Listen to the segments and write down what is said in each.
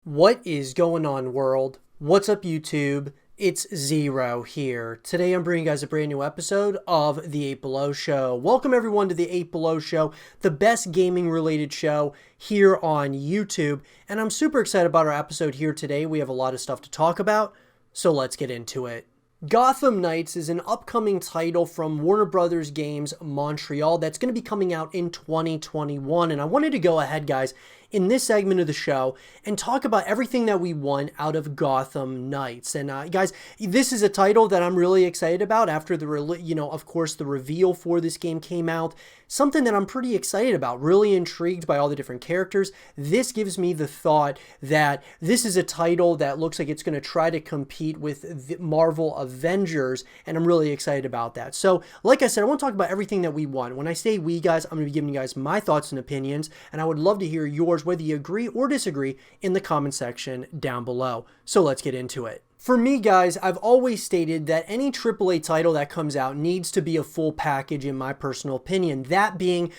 What is going on, world? What's up, YouTube? It's Zero here. Today I'm bringing you guys a brand new episode of The 8 Below Show. Welcome everyone to The 8 Below Show, the best gaming related show here on YouTube. And I'm super excited about our episode here today. We have a lot of stuff to talk about, so let's get into it. Gotham Knights is an upcoming title from Warner Brothers Games Montreal that's going to be coming out in 2021. And I wanted to go ahead, guys, in this segment of the show and talk about everything that we won out of Gotham Knights. And guys, this is a title that I'm really excited about after the, of course, the reveal for this game came out. Something that I'm pretty excited about, really intrigued by all the different characters. This gives me the thought that this is a title that looks like it's going to try to compete with the Marvel Avengers, and I'm really excited about that. So, like I said, I want to talk about everything that we won. When I say we, guys, I'm going to be giving you guys my thoughts and opinions, and I would love to hear yours, whether you agree or disagree, in the comment section down below. So let's get into it. For me, guys, I've always stated that any AAA title that comes out needs to be a full package, in my personal opinion. That being,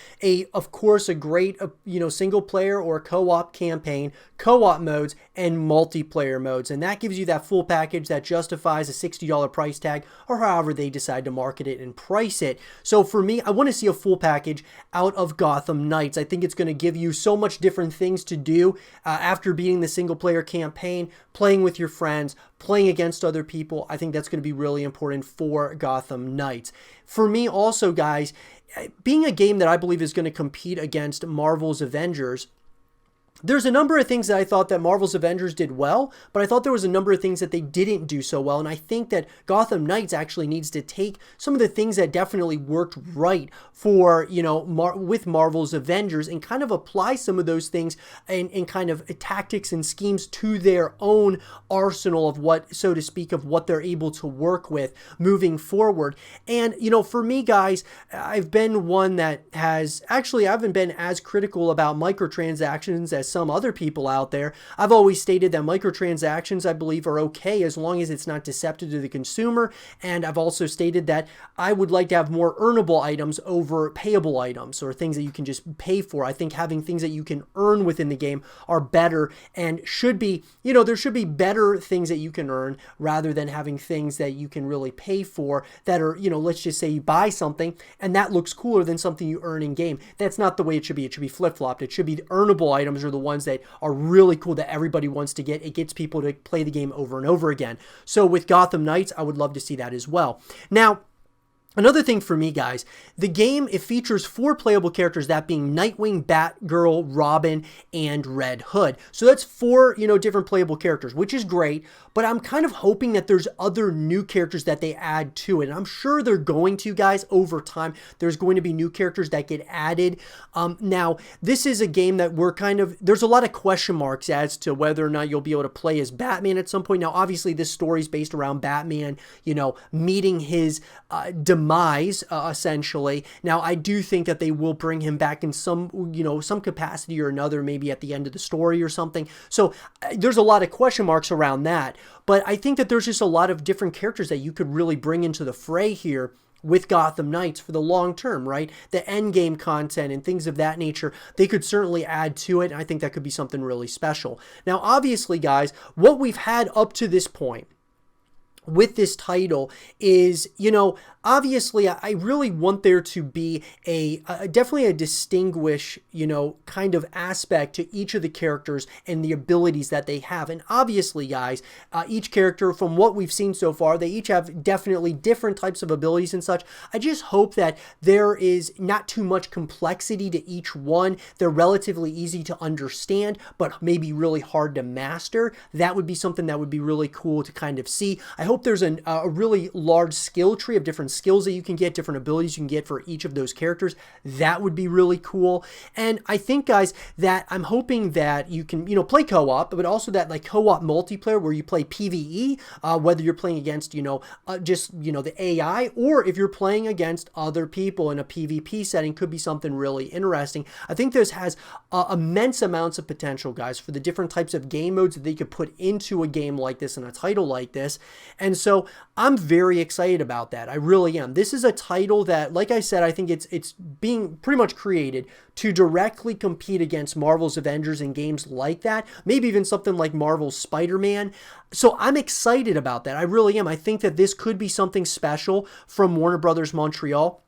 of course, a great, single player or co-op campaign, co-op modes, and multiplayer modes. And that gives you that full package that justifies a $60 price tag, or however they decide to market it and price it. So for me, I want to see a full package out of Gotham Knights. I think it's going to give you so much different things to do after beating the single player campaign, playing with your friends, playing against other people. I think that's going to be really important for Gotham Knights. For me also, guys, being a game that I believe is going to compete against Marvel's Avengers, there's a number of things that I thought that Marvel's Avengers did well, but I thought there was a number of things that they didn't do so well, and I think that Gotham Knights actually needs to take some of the things that definitely worked right for, with Marvel's Avengers and kind of apply some of those things and kind of tactics and schemes to their own arsenal of what, so to speak, of what they're able to work with moving forward. And, for me, guys, I've been one that has, actually, I haven't been as critical about microtransactions as some other people out there. I've always stated that microtransactions, I believe, are okay as long as it's not deceptive to the consumer. And I've also stated that I would like to have more earnable items over payable items, or things that you can just pay for. I think having things that you can earn within the game are better and should be, there should be better things that you can earn rather than having things that you can really pay for that are, let's just say you buy something and that looks cooler than something you earn in game. That's not the way it should be. It should be flip-flopped. It should be the earnable items are the ones that are really cool that everybody wants to get. It gets people to play the game over and over again. So with Gotham Knights, I would love to see that as well. Now, another thing for me, guys, the game, it features 4 playable characters, that being Nightwing, Batgirl, Robin, and Red Hood. So that's 4, different playable characters, which is great, but I'm kind of hoping that there's other new characters that they add to it. And I'm sure they're going to, guys, over time. There's going to be new characters that get added. Now, this is a game that there's a lot of question marks as to whether or not you'll be able to play as Batman at some point. Now, obviously, this story is based around Batman, meeting his demise, essentially. Now, I do think that they will bring him back in some capacity or another, maybe at the end of the story or something. So there's a lot of question marks around that. But I think that there's just a lot of different characters that you could really bring into the fray here with Gotham Knights for the long term, right? The end game content and things of that nature, they could certainly add to it. And I think that could be something really special. Now, obviously, guys, what we've had up to this point with this title is, obviously, I really want there to be definitely a distinguish, kind of aspect to each of the characters and the abilities that they have. And obviously, guys, each character, from what we've seen so far, they each have definitely different types of abilities and such. I just hope that there is not too much complexity to each one. They're relatively easy to understand, but maybe really hard to master. That would be something that would be really cool to kind of see. I hope there's a really large skill tree of different skills that you can get, different abilities you can get for each of those characters. That would be really cool. And I think, guys, that I'm hoping that you can, play co-op, but also that like co-op multiplayer where you play PvE, whether you're playing against, the AI, or if you're playing against other people in a PvP setting, could be something really interesting. I think this has immense amounts of potential, guys, for the different types of game modes that they could put into a game like this and a title like this. And so I'm very excited about that. I really am. This is a title that, like I said, I think it's being pretty much created to directly compete against Marvel's Avengers and games like that. Maybe even something like Marvel's Spider-Man. So I'm excited about that. I really am. I think that this could be something special from Warner Brothers Montreal.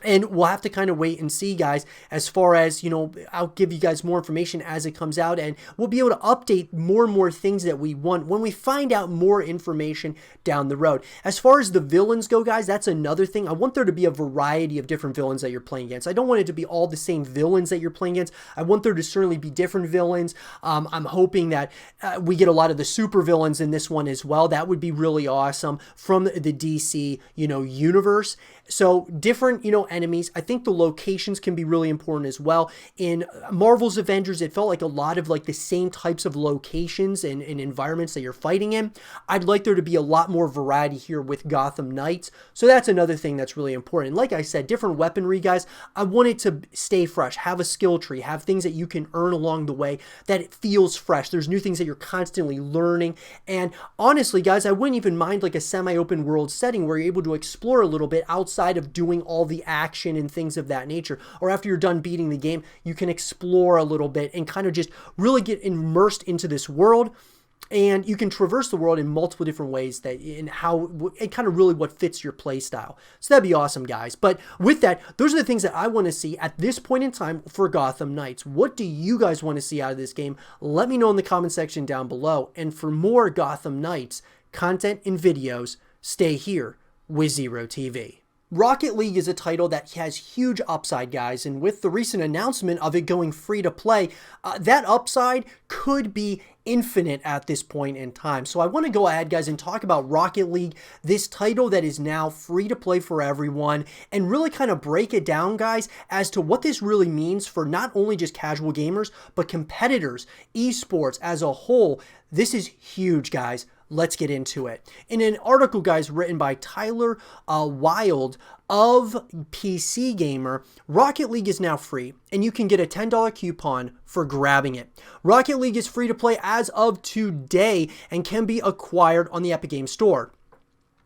And we'll have to kind of wait and see, guys, as far as, I'll give you guys more information as it comes out, and we'll be able to update more and more things that we want when we find out more information down the road. As far as the villains go, guys, that's another thing. I want there to be a variety of different villains that you're playing against. I don't want it to be all the same villains that you're playing against. I want there to certainly be different villains. I'm hoping that we get a lot of the super villains in this one as well. That would be really awesome from the DC, universe. So different, enemies. I think the locations can be really important as well. In Marvel's Avengers, it felt like a lot of like the same types of locations and environments that you're fighting in. I'd like there to be a lot more variety here with Gotham Knights. So that's another thing that's really important. Like I said, different weaponry, guys. I want it to stay fresh, have a skill tree, have things that you can earn along the way, that it feels fresh. There's new things that you're constantly learning. And honestly, guys, I wouldn't even mind like a semi-open world setting where you're able to explore a little bit outside of doing all the action and things of that nature. Or after you're done beating the game, you can explore a little bit and kind of just really get immersed into this world. And you can traverse the world in multiple different ways and kind of really what fits your play style. So that'd be awesome, guys. But with that, those are the things that I want to see at this point in time for Gotham Knights. What do you guys want to see out of this game? Let me know in the comment section down below. And for more Gotham Knights content and videos, stay here with Zero TV. Rocket League is a title that has huge upside, guys, and with the recent announcement of it going free to play, that upside could be infinite at this point in time. So I want to go ahead, guys, and talk about Rocket League, this title that is now free to play for everyone, and really kind of break it down, guys, as to what this really means for not only just casual gamers, but competitors, esports as a whole. This is huge, guys. Let's get into it. In an article, guys, written by Tyler Wild of PC Gamer, Rocket League is now free, and you can get a $10 coupon for grabbing it. Rocket League is free to play as of today and can be acquired on the Epic Games Store.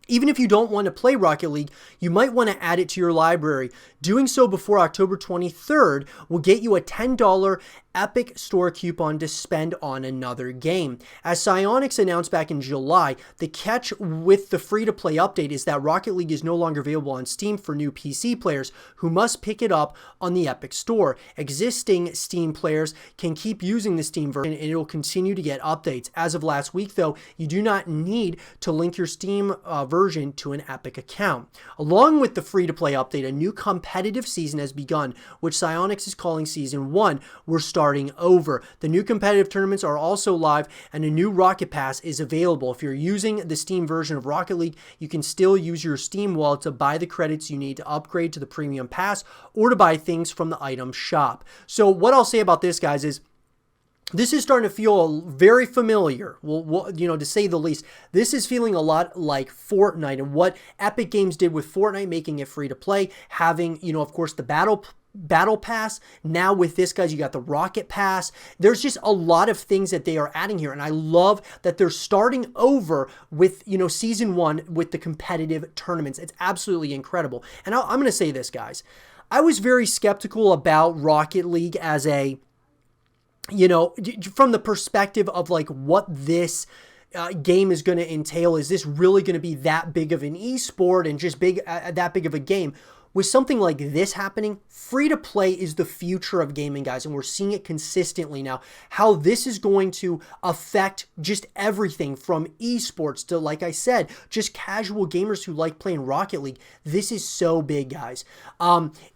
Even if you don't want to play Rocket League, you might want to add it to your library. Doing so before October 23rd will get you a $10 Epic Store coupon to spend on another game. As Psyonix announced back in July, the catch with the free-to-play update is that Rocket League is no longer available on Steam for new PC players who must pick it up on the Epic Store. Existing Steam players can keep using the Steam version and it will continue to get updates. As of last week, though, you do not need to link your Steam version to an Epic account. Along with the free-to-play update, a new competitive season has begun, which Psyonix is calling Season 1. We're starting over. The new competitive tournaments are also live, and a new Rocket Pass is available. If you're using the Steam version of Rocket League, you can still use your Steam wallet to buy the credits you need to upgrade to the Premium Pass or to buy things from the item shop. So what I'll say about this, guys, is this is starting to feel very familiar, well, to say the least. This is feeling a lot like Fortnite and what Epic Games did with Fortnite, making it free to play, having, of course, the Battle Pass. Now with this, guys, you got the Rocket Pass. There's just a lot of things that they are adding here, and I love that they're starting over with, Season 1 with the competitive tournaments. It's absolutely incredible. And I'm going to say this, guys. I was very skeptical about Rocket League as a from the perspective of like what this game is going to entail. Is this really going to be that big of an esport and just that big of a game? With something like this happening, free to play is the future of gaming, guys, and we're seeing it consistently now. How this is going to affect just everything from esports to, like I said, just casual gamers who like playing Rocket League. This is so big, guys.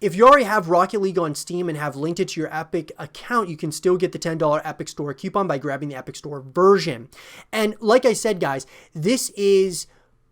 If you already have Rocket League on Steam and have linked it to your Epic account, you can still get the $10 Epic Store coupon by grabbing the Epic Store version. And like I said, guys, this is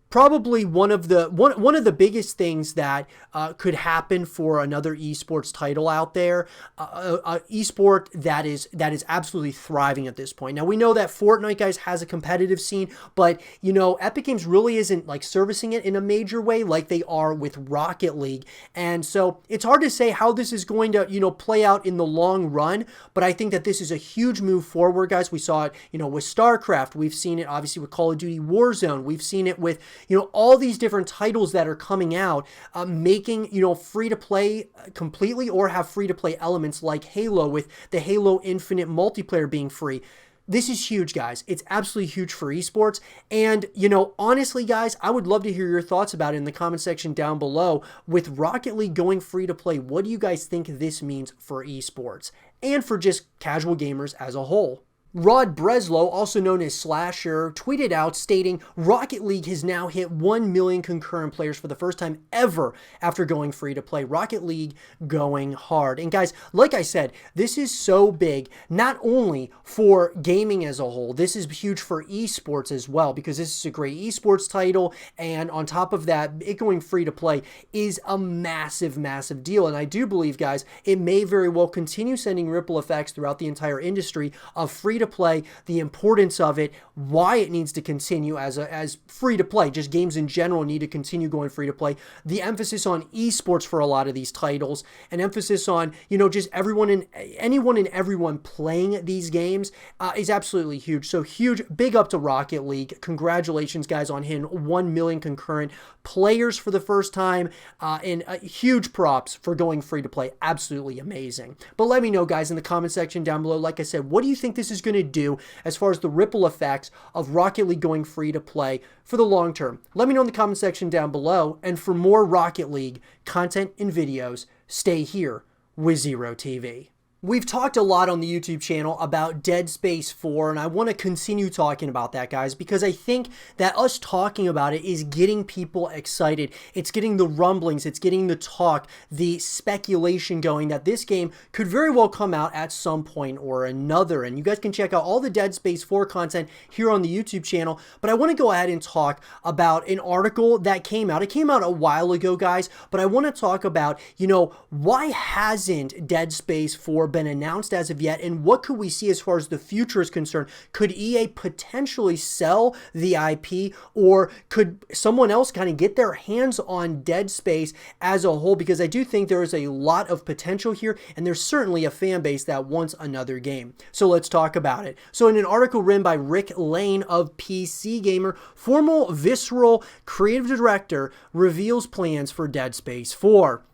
probably one of the biggest things that could happen for another esports title out there, esport that is absolutely thriving at this point. Now we know that Fortnite, guys, has a competitive scene, but you know, Epic Games really isn't like servicing it in a major way like they are with Rocket League, and so it's hard to say how this is going to, you know, play out in the long run. But I think that this is a huge move forward, guys. We saw it, you know, with StarCraft. We've seen it obviously with Call of Duty Warzone. We've seen it with, you know, all these different titles that are coming out, making, you know, free to play completely or have free to play elements like Halo, with the Halo Infinite multiplayer being free. This is huge, guys. It's absolutely huge for esports. And, you know, honestly, guys, I would love to hear your thoughts about it in the comment section down below. With Rocket League going free to play, what do you guys think this means for esports and for just casual gamers as a whole? Rod Breslow, also known as Slasher, tweeted out stating, Rocket League has now hit 1 million concurrent players for the first time ever after going free to play. Rocket League going hard. And guys, like I said, this is so big, not only for gaming as a whole, this is huge for esports as well, because this is a great esports title. And on top of that, it going free to play is a massive, massive deal. And I do believe, guys, it may very well continue sending ripple effects throughout the entire industry of free to play, the importance of it, why it needs to continue as free to play. Just games in general need to continue going free to play. The emphasis on esports for a lot of these titles, an emphasis on, you know, just anyone and everyone playing these games is absolutely huge. So huge, big up to Rocket League. Congratulations, guys, on hitting 1 million concurrent players for the first time, and huge props for going free to play. Absolutely amazing. But let me know, guys, in the comment section down below, like I said, what do you think this is going to do as far as the ripple effects of Rocket League going free to play for the long term? Let me know in the comment section down below. And for more Rocket League content and videos, stay here with Zero TV. We've talked a lot on the YouTube channel about Dead Space 4, and I want to continue talking about that, guys, because I think that us talking about it is getting people excited. It's getting the rumblings, it's getting the talk, the speculation going that this game could very well come out at some point or another. And you guys can check out all the Dead Space 4 content here on the YouTube channel, but I want to go ahead and talk about an article that came out. It came out a while ago, guys, but I want to talk about, you know, why hasn't Dead Space 4 been announced as of yet, and what could we see as far as the future is concerned? Could EA potentially sell the IP, or could someone else kind of get their hands on Dead Space as a whole? Because I do think there is a lot of potential here, and there's certainly a fan base that wants another game. So let's talk about it. So in an article written by Rick Lane of PC Gamer, former Visceral creative director reveals plans for Dead Space 4.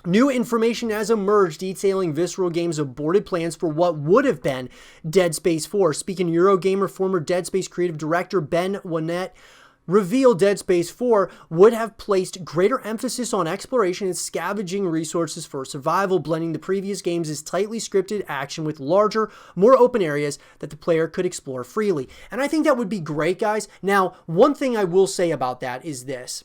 New information has emerged detailing Visceral Games' aborted plans for what would have been Dead Space 4. Speaking Eurogamer, former Dead Space creative director Ben Wannett revealed Dead Space 4 would have placed greater emphasis on exploration and scavenging resources for survival, blending the previous games' tightly scripted action with larger, more open areas that the player could explore freely. And I think that would be great, guys. Now, one thing I will say about that is this.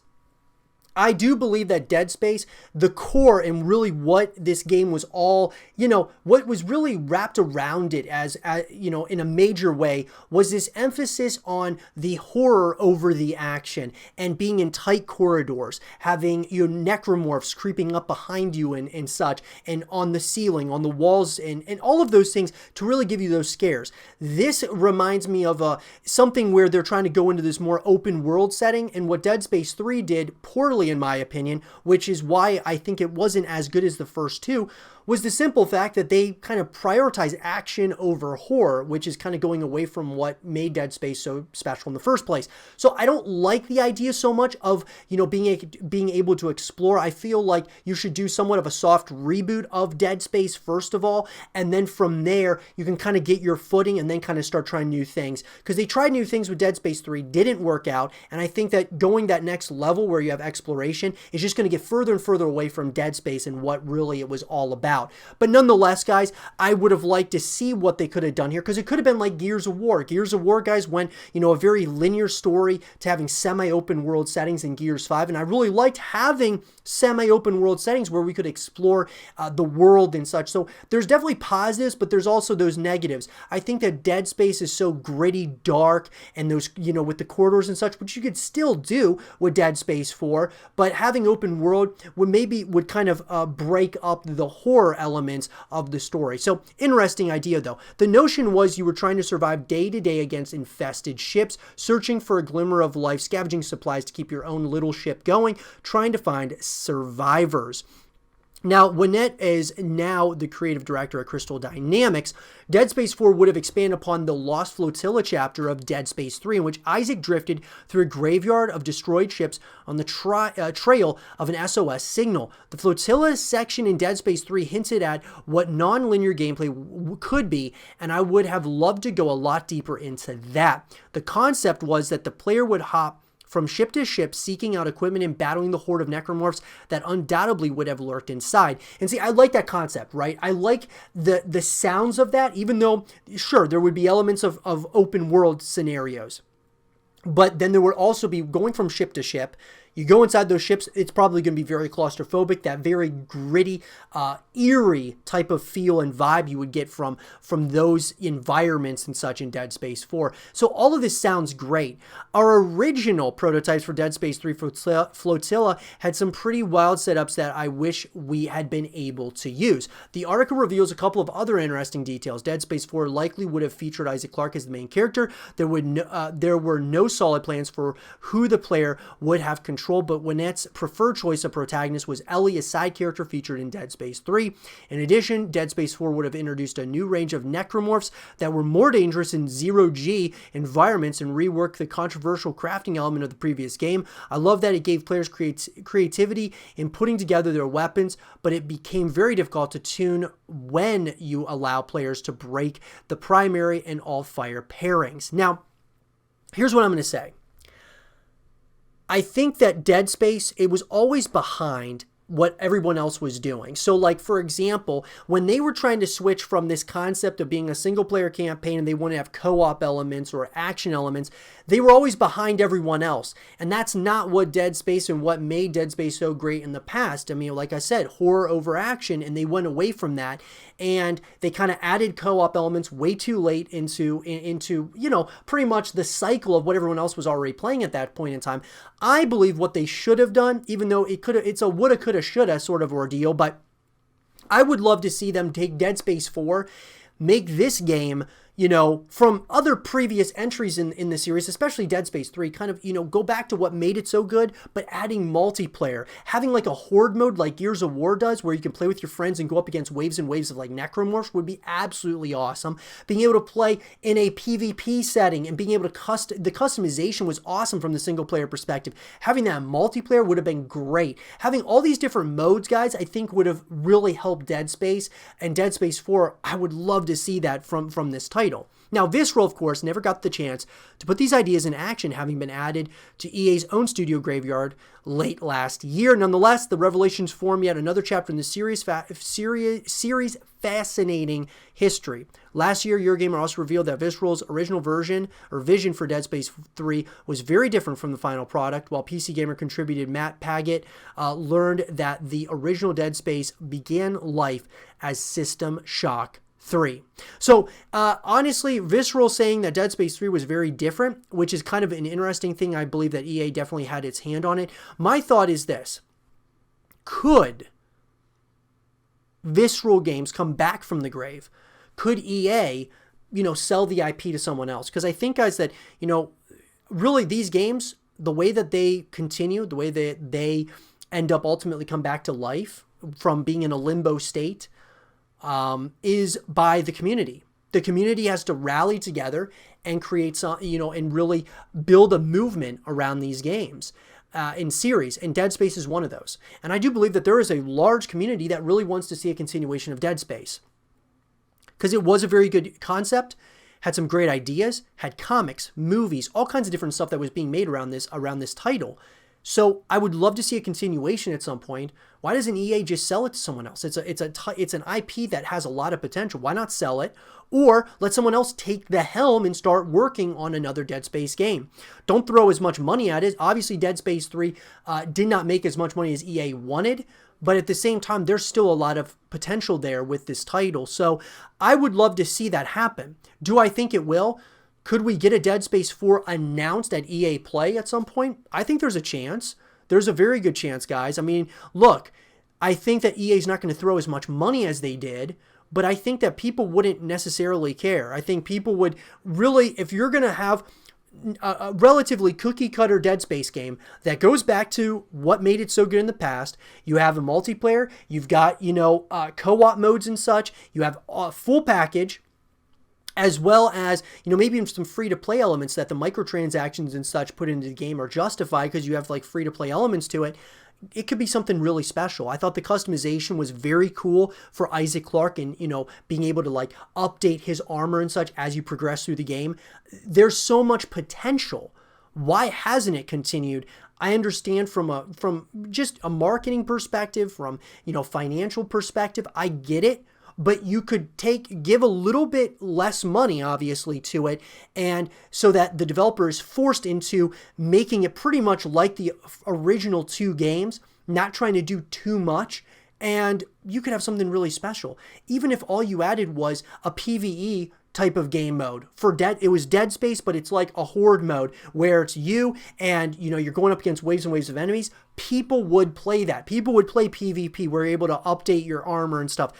I do believe that Dead Space, the core and really what this game was all, you know, what was really wrapped around it as you know, in a major way, was this emphasis on the horror over the action and being in tight corridors, having, you know, necromorphs creeping up behind you and such, and on the ceiling, on the walls, and all of those things to really give you those scares. This reminds me of something where they're trying to go into this more open world setting, and what Dead Space 3 did poorly, in my opinion, which is why I think it wasn't as good as the first two, was the simple fact that they kind of prioritize action over horror, which is kind of going away from what made Dead Space so special in the first place. So I don't like the idea so much of, you know, being able to explore. I feel like you should do somewhat of a soft reboot of Dead Space first of all, and then from there you can kind of get your footing and then kind of start trying new things, because they tried new things with Dead Space 3, didn't work out, and I think that going that next level where you have exploration is just going to get further and further away from Dead Space and what really it was all about. out. But nonetheless, guys, I would have liked to see what they could have done here, because it could have been like Gears of War. Gears of War, guys, went, a very linear story to having semi-open world settings in Gears 5, and I really liked having semi-open world settings where we could explore the world and such. So there's definitely positives, but there's also those negatives. I think that Dead Space is so gritty, dark, and those, with the corridors and such, which you could still do with Dead Space 4, but having open world would kind of break up the horror elements of the story. So interesting idea, though. The notion was you were trying to survive day to day against infested ships, searching for a glimmer of life, scavenging supplies to keep your own little ship going, trying to find survivors. Now, Wynette is now the creative director at Crystal Dynamics. Dead Space 4 would have expanded upon the Lost Flotilla chapter of Dead Space 3, in which Isaac drifted through a graveyard of destroyed ships on the trail of an SOS signal. The Flotilla section in Dead Space 3 hinted at what non-linear gameplay could be, and I would have loved to go a lot deeper into that. The concept was that the player would hop from ship to ship, seeking out equipment and battling the horde of necromorphs that undoubtedly would have lurked inside. And see, I like that concept, right? I like the sounds of that, even though, sure, there would be elements of open world scenarios. But then there would also be going from ship to ship. You go inside those ships, it's probably going to be very claustrophobic, that very gritty, eerie type of feel and vibe you would get from those environments and such in Dead Space 4. So all of this sounds great. Our original prototypes for Dead Space 3 Flotilla had some pretty wild setups that I wish we had been able to use. The article reveals a couple of other interesting details. Dead Space 4 likely would have featured Isaac Clarke as the main character. There were no solid plans for who the player would have control, but Wynette's preferred choice of protagonist was Ellie, a side character featured in Dead Space 3. In addition, Dead Space 4 would have introduced a new range of necromorphs that were more dangerous in zero-G environments and reworked the controversial crafting element of the previous game. I love that it gave players creativity in putting together their weapons, but it became very difficult to tune when you allow players to break the primary and all-fire pairings. Now, here's what I'm going to say. I think that Dead Space, it was always behind what everyone else was doing. So like, for example, when they were trying to switch from this concept of being a single player campaign and they want to have co-op elements or action elements, they were always behind everyone else. And that's not what Dead Space and what made Dead Space so great in the past. I mean, like I said, horror over action, and they went away from that. And they kind of added co-op elements way too late into pretty much the cycle of what everyone else was already playing at that point in time. I believe what they should have done, even though it's a woulda, coulda, shoulda sort of ordeal, but I would love to see them take Dead Space 4, make this game, from other previous entries in the series, especially Dead Space 3, kind of, go back to what made it so good, but adding multiplayer, having like a horde mode like Gears of War does, where you can play with your friends and go up against waves and waves of like necromorphs, would be absolutely awesome. Being able to play in a PvP setting and being able to the customization was awesome from the single player perspective. Having that multiplayer would have been great. Having all these different modes, guys, I think would have really helped Dead Space, and Dead Space 4, I would love to see that from this title. Now, Visceral, of course, never got the chance to put these ideas in action, having been added to EA's own studio graveyard late last year. Nonetheless, the revelations form yet another chapter in the series' fascinating history. Last year, Eurogamer also revealed that Visceral's original vision for Dead Space 3 was very different from the final product, while PC Gamer contributed Matt Paget learned that the original Dead Space began life as System Shock 3. So, honestly, Visceral saying that Dead Space 3 was very different, which is kind of an interesting thing. I believe that EA definitely had its hand on it. My thought is this. Could Visceral games come back from the grave? Could EA, sell the IP to someone else? Because I think, guys, that, really these games, the way that they continue, the way that they end up ultimately come back to life from being in a limbo state, is by the community. The community has to rally together and create some, and really build a movement around these games in series, and Dead Space is one of those. And I do believe that there is a large community that really wants to see a continuation of Dead Space, because it was a very good concept, had some great ideas, had comics, movies, all kinds of different stuff that was being made around this title. So I would love to see a continuation at some point. Why doesn't EA just sell it to someone else? It's an IP that has a lot of potential. Why not sell it? Or let someone else take the helm and start working on another Dead Space game. Don't throw as much money at it. Obviously, Dead Space 3 did not make as much money as EA wanted, but at the same time, there's still a lot of potential there with this title. So I would love to see that happen. Do I think it will? Could we get a Dead Space 4 announced at EA Play at some point? I think there's a chance. There's a very good chance, guys. I mean, look, I think that EA is not going to throw as much money as they did, but I think that people wouldn't necessarily care. I think people would really, if you're going to have a relatively cookie cutter Dead Space game that goes back to what made it so good in the past, you have a multiplayer, you've got, co-op modes and such, you have a full package, as well as, maybe even some free-to-play elements that the microtransactions and such put into the game are justified because you have like free-to-play elements to it. It could be something really special. I thought the customization was very cool for Isaac Clarke and, being able to like update his armor and such as you progress through the game. There's so much potential. Why hasn't it continued? I understand from just a marketing perspective, from, financial perspective, I get it. But you could give a little bit less money, obviously, to it, and so that the developer is forced into making it pretty much like the original 2 games, not trying to do too much, and you could have something really special. Even if all you added was a PvE type of game mode. It was Dead Space, but it's like a horde mode where it's you and, you're going up against waves and waves of enemies. People would play that. People would play PvP where you're able to update your armor and stuff.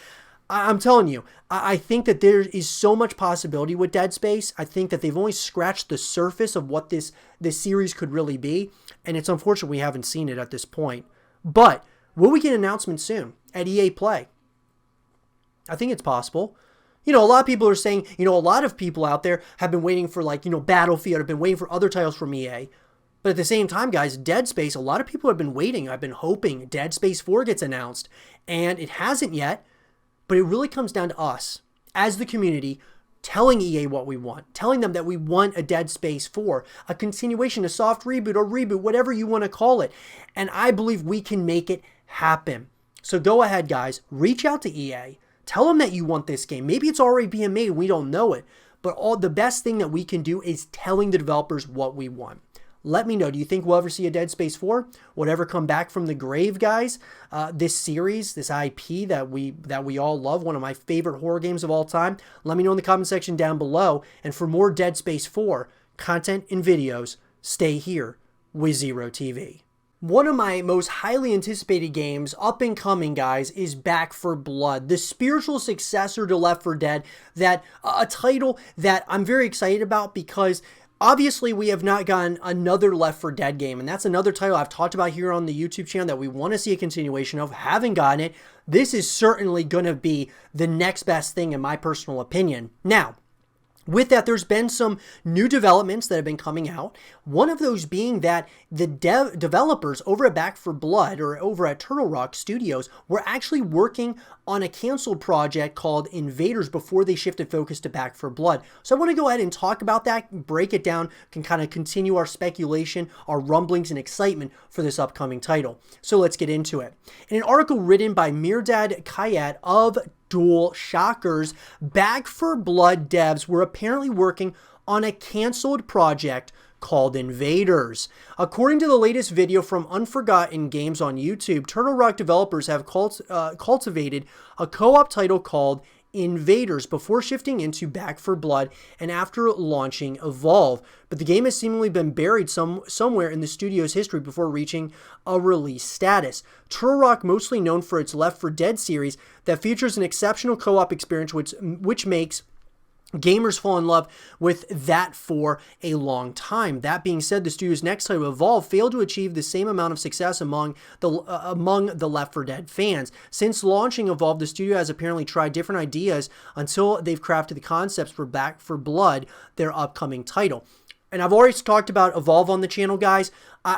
I'm telling you, I think that there is so much possibility with Dead Space. I think that they've only scratched the surface of what this series could really be, and it's unfortunate we haven't seen it at this point. But will we get an announcement soon at EA Play? I think it's possible. A lot of people are saying, a lot of people out there have been waiting for Battlefield, have been waiting for other titles from EA. But at the same time, guys, Dead Space, a lot of people have been waiting. I've been hoping Dead Space 4 gets announced, and it hasn't yet. But it really comes down to us, as the community, telling EA what we want, telling them that we want a Dead Space 4, a continuation, a soft reboot, or reboot, whatever you want to call it. And I believe we can make it happen. So go ahead, guys, reach out to EA. Tell them that you want this game. Maybe it's already being made and we don't know it. But the best thing that we can do is telling the developers what we want. Let me know. Do you think we'll ever see a Dead Space 4? Will it ever come back from the grave, guys? This series, this IP that we all love, one of my favorite horror games of all time. Let me know in the comment section down below. And for more Dead Space 4 content and videos, stay here with Zero TV. One of my most highly anticipated games, up and coming, guys, is Back 4 Blood, the spiritual successor to Left 4 Dead, a title that I'm very excited about because obviously, we have not gotten another Left 4 Dead game, and that's another title I've talked about here on the YouTube channel that we want to see a continuation of. Haven't gotten it. This is certainly going to be the next best thing in my personal opinion. Now, with that, there's been some new developments that have been coming out. One of those being that the developers over at Back 4 Blood or over at Turtle Rock Studios were actually working on a canceled project called Invaders before they shifted focus to Back 4 Blood. So I want to go ahead and talk about that, break it down, can kind of continue our speculation, our rumblings, and excitement for this upcoming title. So let's get into it. In an article written by Mirdad Kayat of Dual Shockers, Back 4 Blood devs were apparently working on a canceled project called Invaders. According to the latest video from Unforgotten Games on YouTube, Turtle Rock developers have cultivated a co-op title called Invaders before shifting into Back 4 Blood and after launching Evolve, but the game has seemingly been buried somewhere in the studio's history before reaching a release status. Turtle Rock, mostly known for its Left 4 Dead series that features an exceptional co-op experience which makes gamers fall in love with that for a long time. That being said, the studio's next title, Evolve, failed to achieve the same amount of success among the Left 4 Dead fans. Since launching Evolve, the studio has apparently tried different ideas until they've crafted the concepts for Back 4 Blood, their upcoming title. and I've already talked about Evolve on the channel, guys.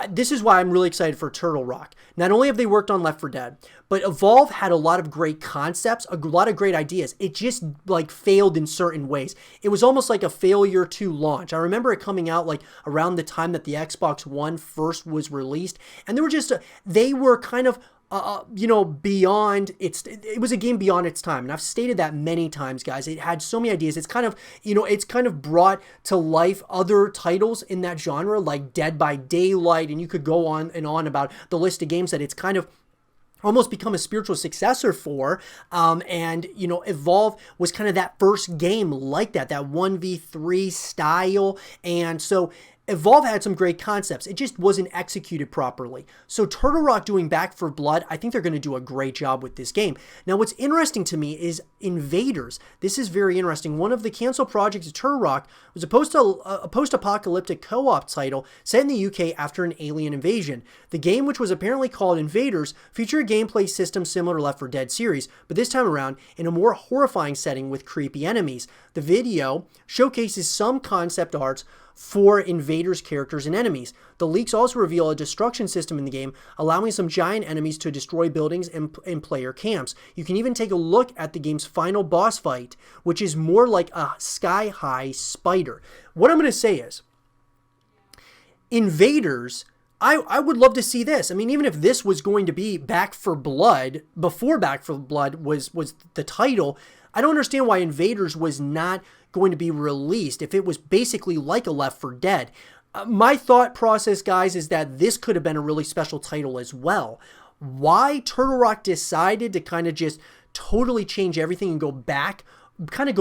This is why I'm really excited for Turtle Rock. Not only have they worked on Left 4 Dead, but Evolve had a lot of great concepts, a lot of great ideas. It just like failed in certain ways. It was almost like a failure to launch. I remember it coming out like around the time that the Xbox One first was released, and they were just they were kind of beyond it was a game beyond its time. And I've stated that many times, guys. It had so many ideas. It's kind of brought to life other titles in that genre, like Dead by Daylight, and you could go on and on about the list of games that it's kind of almost become a spiritual successor for. And Evolve was kind of that first game like that 1v3 style. And so Evolve had some great concepts. It just wasn't executed properly. So Turtle Rock doing Back 4 Blood, I think they're going to do a great job with this game. Now, what's interesting to me is Invaders. This is very interesting. One of the canceled projects of Turtle Rock was a post-apocalyptic co-op title set in the UK after an alien invasion. The game, which was apparently called Invaders, featured a gameplay system similar to Left 4 Dead series, but this time around in a more horrifying setting with creepy enemies. The video showcases some concept arts for Invaders characters and enemies. The leaks also reveal a destruction system in the game, allowing some giant enemies to destroy buildings and player camps. You can even take a look at the game's final boss fight, which is more like a sky-high spider. What I'm going to say is, Invaders, I would love to see this. I mean, even if this was going to be Back 4 Blood, before Back 4 Blood was the title, I don't understand why Invaders was not going to be released if it was basically like a Left 4 Dead. My thought process, guys, is that this could have been a really special title as well. Why Turtle Rock decided to kind of just totally change everything and go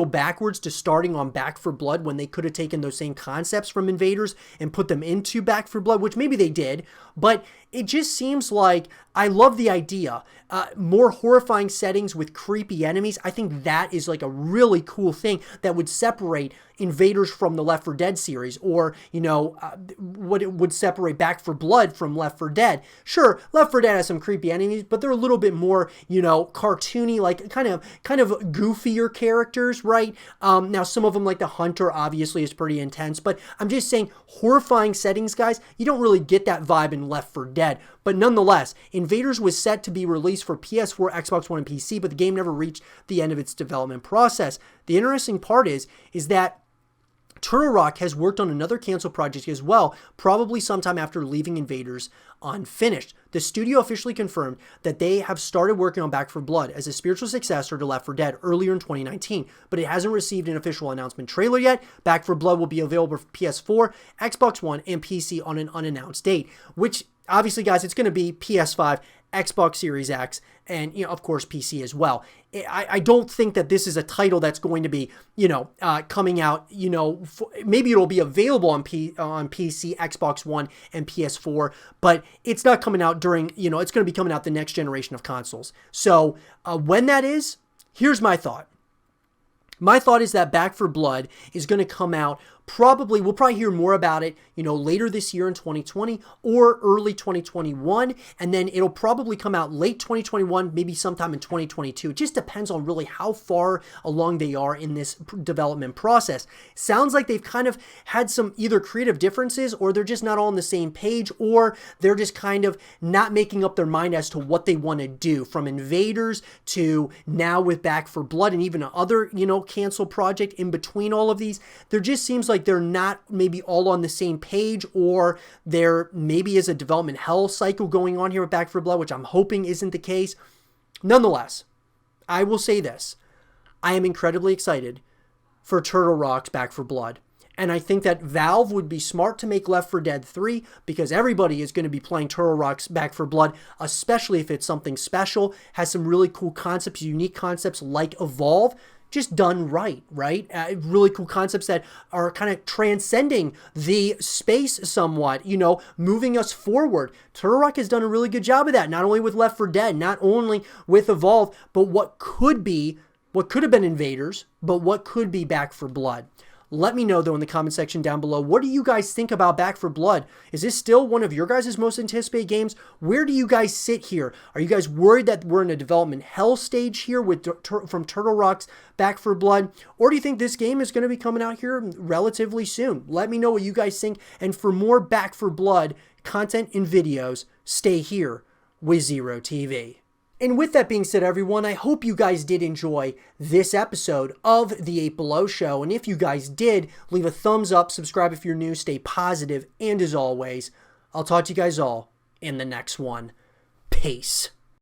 backwards to starting on Back 4 Blood when they could have taken those same concepts from Invaders and put them into Back 4 Blood, which maybe they did, but it just seems like I love the idea. More horrifying settings with creepy enemies. I think that is like a really cool thing that would separate Invaders from the Left 4 Dead series, or, what it would separate Back 4 Blood from Left 4 Dead. Sure, Left 4 Dead has some creepy enemies, but they're a little bit more, cartoony, like kind of goofier characters, right? Now, some of them, like the Hunter, obviously is pretty intense, but I'm just saying horrifying settings, guys, you don't really get that vibe in Left 4 Dead. But nonetheless, Invaders was set to be released for PS4, Xbox One, and PC, but the game never reached the end of its development process. The interesting part is that Turtle Rock has worked on another canceled project as well, probably sometime after leaving Invaders unfinished. The studio officially confirmed that they have started working on Back 4 Blood as a spiritual successor to Left 4 Dead earlier in 2019, but it hasn't received an official announcement trailer yet. Back 4 Blood will be available for PS4, Xbox One, and PC on an unannounced date, which obviously, guys, it's going to be PS5, Xbox Series X, and, of course, PC as well. I don't think that this is a title that's going to be, coming out, maybe it'll be available on PC, Xbox One, and PS4, but it's not coming out during, it's going to be coming out the next generation of consoles. So when that is, here's my thought. My thought is that Back 4 Blood is going to come out we'll probably hear more about it, later this year in 2020 or early 2021, and then it'll probably come out late 2021, maybe sometime in 2022. It just depends on really how far along they are in this development process. Sounds like they've kind of had some either creative differences, or they're just not all on the same page, or they're just kind of not making up their mind as to what they want to do, from Invaders to now with Back 4 Blood, and even other, canceled project in between all of these. There just seems like they're not maybe all on the same page, or there maybe is a development hell cycle going on here with Back 4 Blood, which I'm hoping isn't the case. Nonetheless, I will say this. I am incredibly excited for Turtle Rock's Back 4 Blood. And I think that Valve would be smart to make Left 4 Dead 3, because everybody is going to be playing Turtle Rock's Back 4 Blood, especially if it's something special, has some really cool concepts, unique concepts like Evolve, just done right? Really cool concepts that are kind of transcending the space somewhat, moving us forward. Turtle Rock has done a really good job of that, not only with Left 4 Dead, not only with Evolve, but what could have been Invaders, but what could be Back 4 Blood. Let me know, though, in the comment section down below. What do you guys think about Back 4 Blood? Is this still one of your guys' most anticipated games? Where do you guys sit here? Are you guys worried that we're in a development hell stage here from Turtle Rock's Back 4 Blood? Or do you think this game is going to be coming out here relatively soon? Let me know what you guys think. And for more Back 4 Blood content and videos, stay here with Zero TV. And with that being said, everyone, I hope you guys did enjoy this episode of The 8 Below Show. And if you guys did, leave a thumbs up, subscribe if you're new, stay positive, and as always, I'll talk to you guys all in the next one. Peace.